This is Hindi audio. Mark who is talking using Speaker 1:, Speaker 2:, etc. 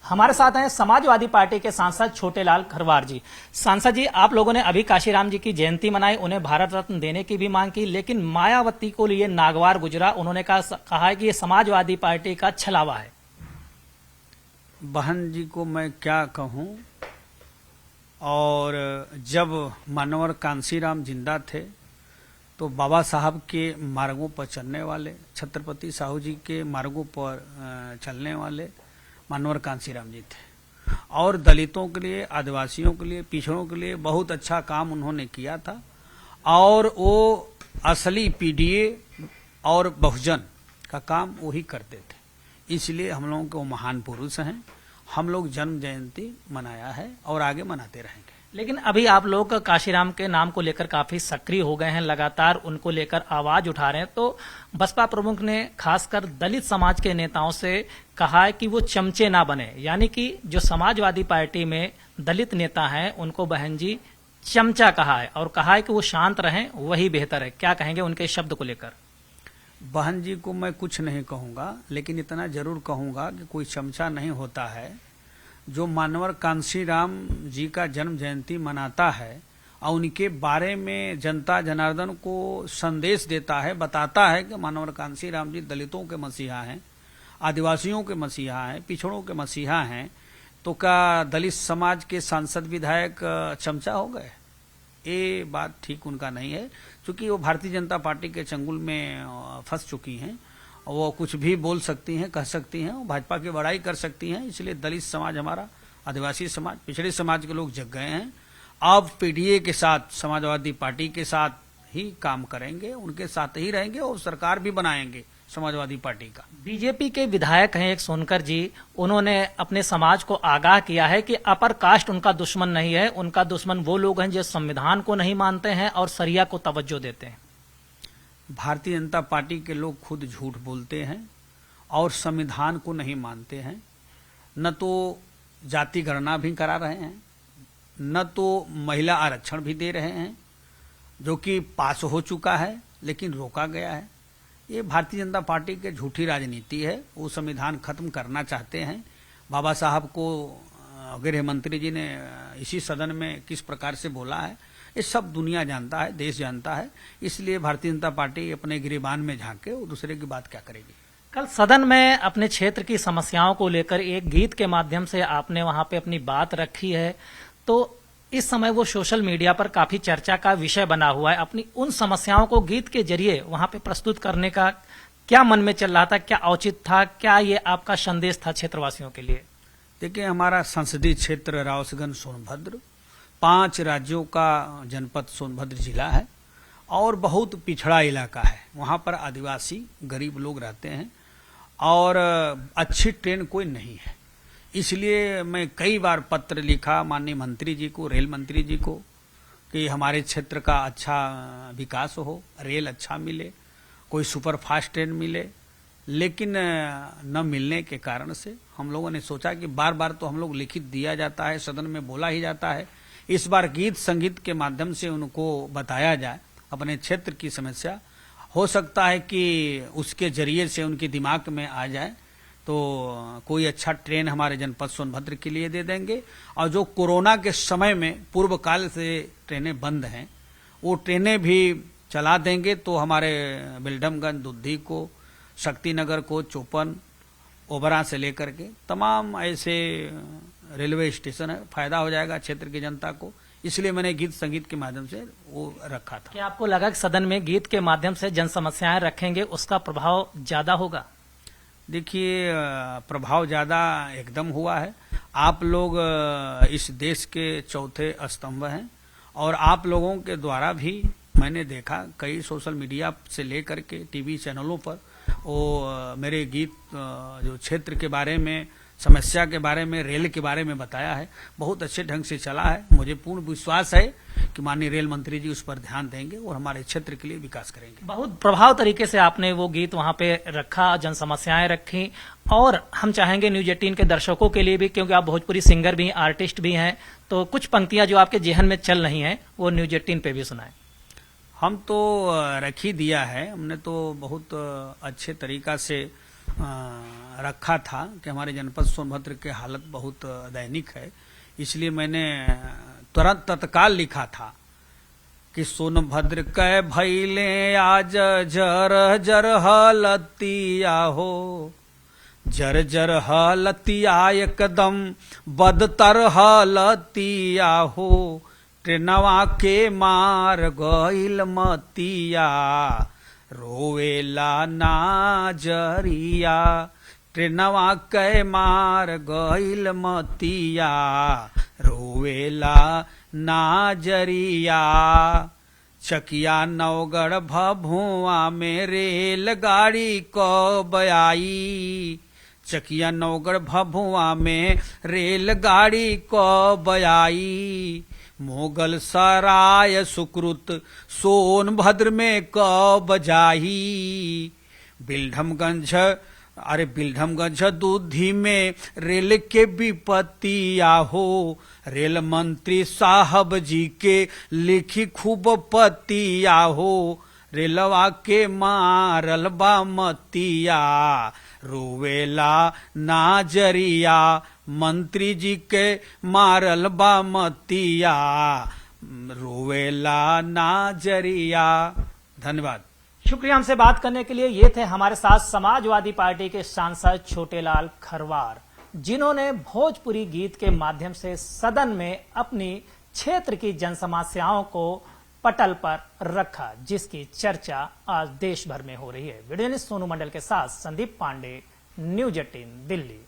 Speaker 1: हमारे साथ हैं समाजवादी पार्टी के सांसद छोटेलाल खरवार जी। सांसद जी, आप लोगों ने अभी काशीराम जी की जयंती मनाई, उन्हें भारत रत्न देने की भी मांग की, लेकिन मायावती को लिए नागवार गुजरा। उन्होंने कहा है कि ये समाजवादी पार्टी का छलावा है।
Speaker 2: बहन जी को मैं क्या कहूं, और जब मानवर कांसीराम जिंदा थे तो बाबा साहब के मार्गों पर चलने वाले, छत्रपति साहू जी के मार्गों पर चलने वाले मानवर कांसीराम जी थे, और दलितों के लिए, आदिवासियों के लिए, पिछड़ों के लिए बहुत अच्छा काम उन्होंने किया था। और वो असली पीडीए और बहुजन का काम वही करते थे, इसलिए हम लोगों के वो महान पुरुष हैं। हम लोग जन्म जयंती मनाया है और आगे मनाते रहेंगे।
Speaker 1: लेकिन अभी आप लोग काशीराम के नाम को लेकर काफी सक्रिय हो गए हैं, लगातार उनको लेकर आवाज उठा रहे हैं। तो बसपा प्रमुख ने खासकर दलित समाज के नेताओं से कहा है कि वो चमचे ना बने, यानी कि जो समाजवादी पार्टी में दलित नेता हैं उनको बहन जी चमचा कहा है, और कहा है कि वो शांत रहें, वही बेहतर है। क्या कहेंगे उनके शब्द को लेकर?
Speaker 2: बहन जी को मैं कुछ नहीं कहूंगा, लेकिन इतना जरूर कहूंगा कि कोई चमचा नहीं होता है। जो मानवर कांसीराम जी का जन्म जयंती मनाता है और उनके बारे में जनता जनार्दन को संदेश देता है, बताता है कि मानवर कांसीराम जी दलितों के मसीहा हैं, आदिवासियों के मसीहा हैं, पिछड़ों के मसीहा हैं, तो क्या दलित समाज के सांसद विधायक चमचा हो गए? ये बात ठीक उनका नहीं है, क्योंकि वो भारतीय जनता पार्टी के चंगुल में फंस चुकी हैं। वो कुछ भी बोल सकती हैं, कह सकती हैं, वो भाजपा की बड़ाई कर सकती हैं। इसलिए दलित समाज हमारा, आदिवासी समाज, पिछड़े समाज के लोग जग गए हैं। अब पीडीए के साथ, समाजवादी पार्टी के साथ ही काम करेंगे, उनके साथ ही रहेंगे और सरकार भी बनाएंगे समाजवादी पार्टी का।
Speaker 1: बीजेपी के विधायक हैं एक सोनकर जी, उन्होंने अपने समाज को आगाह किया है कि अपर कास्ट उनका दुश्मन नहीं है, उनका दुश्मन वो लोग हैं जो संविधान को नहीं मानते हैं और शरिया को तवज्जो देते हैं।
Speaker 2: भारतीय जनता पार्टी के लोग खुद झूठ बोलते हैं और संविधान को नहीं मानते हैं। न तो जाति गणना भी करा रहे हैं, न तो महिला आरक्षण भी दे रहे हैं, जो कि पास हो चुका है लेकिन रोका गया है। ये भारतीय जनता पार्टी की झूठी राजनीति है। वो संविधान खत्म करना चाहते हैं। बाबा साहब को गृह मंत्री जी ने इसी सदन में किस प्रकार से बोला है, ये सब दुनिया जानता है, देश जानता है। इसलिए भारतीय जनता पार्टी अपने गिरेबान में झांके, वो दूसरे की बात क्या करेगी।
Speaker 1: कल सदन में अपने क्षेत्र की समस्याओं को लेकर एक गीत के माध्यम से आपने वहां पे अपनी बात रखी है, तो इस समय वो सोशल मीडिया पर काफी चर्चा का विषय बना हुआ है। अपनी उन समस्याओं को गीत के जरिए वहां पे प्रस्तुत करने का क्या मन में चल रहा था, क्या औचित था, क्या ये आपका संदेश था क्षेत्रवासियों के लिए?
Speaker 2: देखिए, हमारा संसदीय क्षेत्र रावसगंज सोनभद्र 5 राज्यों का जनपद सोनभद्र जिला है और बहुत पिछड़ा इलाका है। वहां पर आदिवासी गरीब लोग रहते हैं और अच्छी ट्रेन कोई नहीं है। इसलिए मैं कई बार पत्र लिखा माननीय मंत्री जी को, रेल मंत्री जी को, कि हमारे क्षेत्र का अच्छा विकास हो, रेल अच्छा मिले, कोई सुपर फास्ट ट्रेन मिले। लेकिन न मिलने के कारण से हम लोगों ने सोचा कि बार बार तो हम लोग लिखित दिया जाता है, सदन में बोला ही जाता है, इस बार गीत संगीत के माध्यम से उनको बताया जाए अपने क्षेत्र की समस्या। हो सकता है कि उसके जरिए से उनके दिमाग में आ जाए, तो कोई अच्छा ट्रेन हमारे जनपद सोनभद्र के लिए दे देंगे। और जो कोरोना के समय में पूर्व काल से ट्रेनें बंद हैं, वो ट्रेनें भी चला देंगे, तो हमारे बिल्डमगंज, दुद्धी को, शक्तिनगर को, चौपन, ओबरा से लेकर के तमाम ऐसे रेलवे स्टेशन है, फायदा हो जाएगा क्षेत्र की जनता को। इसलिए मैंने गीत संगीत के माध्यम से वो रखा था।
Speaker 1: क्या आपको लगा कि सदन में गीत के माध्यम से जन समस्याएं रखेंगे, उसका प्रभाव ज्यादा होगा?
Speaker 2: देखिए, प्रभाव ज्यादा एकदम हुआ है। आप लोग इस देश के चौथे स्तंभ हैं और आप लोगों के द्वारा भी मैंने देखा कई सोशल मीडिया से लेकर के टीवी चैनलों पर वो मेरे गीत जो क्षेत्र के बारे में, समस्या के बारे में, रेल के बारे में बताया है, बहुत अच्छे ढंग से चला है। मुझे पूर्ण विश्वास है कि माननीय रेल मंत्री जी उस पर ध्यान देंगे और हमारे क्षेत्र के लिए विकास करेंगे।
Speaker 1: बहुत प्रभाव तरीके से आपने वो गीत वहां पे रखा, जन समस्याएं रखी, और हम चाहेंगे न्यूज 18 के दर्शकों के लिए भी, क्योंकि आप भोजपुरी सिंगर भी, आर्टिस्ट भी हैं, तो कुछ पंक्तियां जो आपके जेहन में चल रही हैं वो न्यूज 18 पे भी सुनाएं।
Speaker 2: हम तो रख ही दिया है, हमने तो बहुत अच्छे तरीका से रखा था कि हमारे जनपद सोनभद्र के हालत बहुत दैनिक है, इसलिए मैंने तुरंत तत्काल लिखा था कि सोनभद्र कै भैले आज जर जर हलतिया हो, जर जर हलतिया एकदम बदतर हलतिया हो, ट्रेनवा के मार गइल मतिया रोवेला नाजरिया, ट्रेनवा के मार गइल मतिया रोवेला नाजरिया। चकिया नवगढ़ भभुआ में रेलगाड़ी कब आई, चकिया नवगढ़ भभुआ में रेलगाड़ी कब आई, मोगल सराय सुकृत सोनभद्र में कब जाही, बिल्डमगंज बिल्डमगंज दूधी में रेल के विपत्तिया हो, रेल मंत्री साहब जी के लिखी खूब पतिया हो, रेलवा के मारल बा मतिया रोवेला नाजरिया, मंत्री जी के मारल बा मतिया रोवेला नाजरिया। धन्यवाद।
Speaker 1: शुक्रिया हमसे बात करने के लिए। ये थे हमारे साथ समाजवादी पार्टी के सांसद छोटेलाल खरवार, जिन्होंने भोजपुरी गीत के माध्यम से सदन में अपनी क्षेत्र की जनसमस्याओं को पटल पर रखा, जिसकी चर्चा आज देश भर में हो रही है। वीडियो जर्नलिस्ट सोनू मंडल के साथ संदीप पांडे, न्यूज 18 दिल्ली।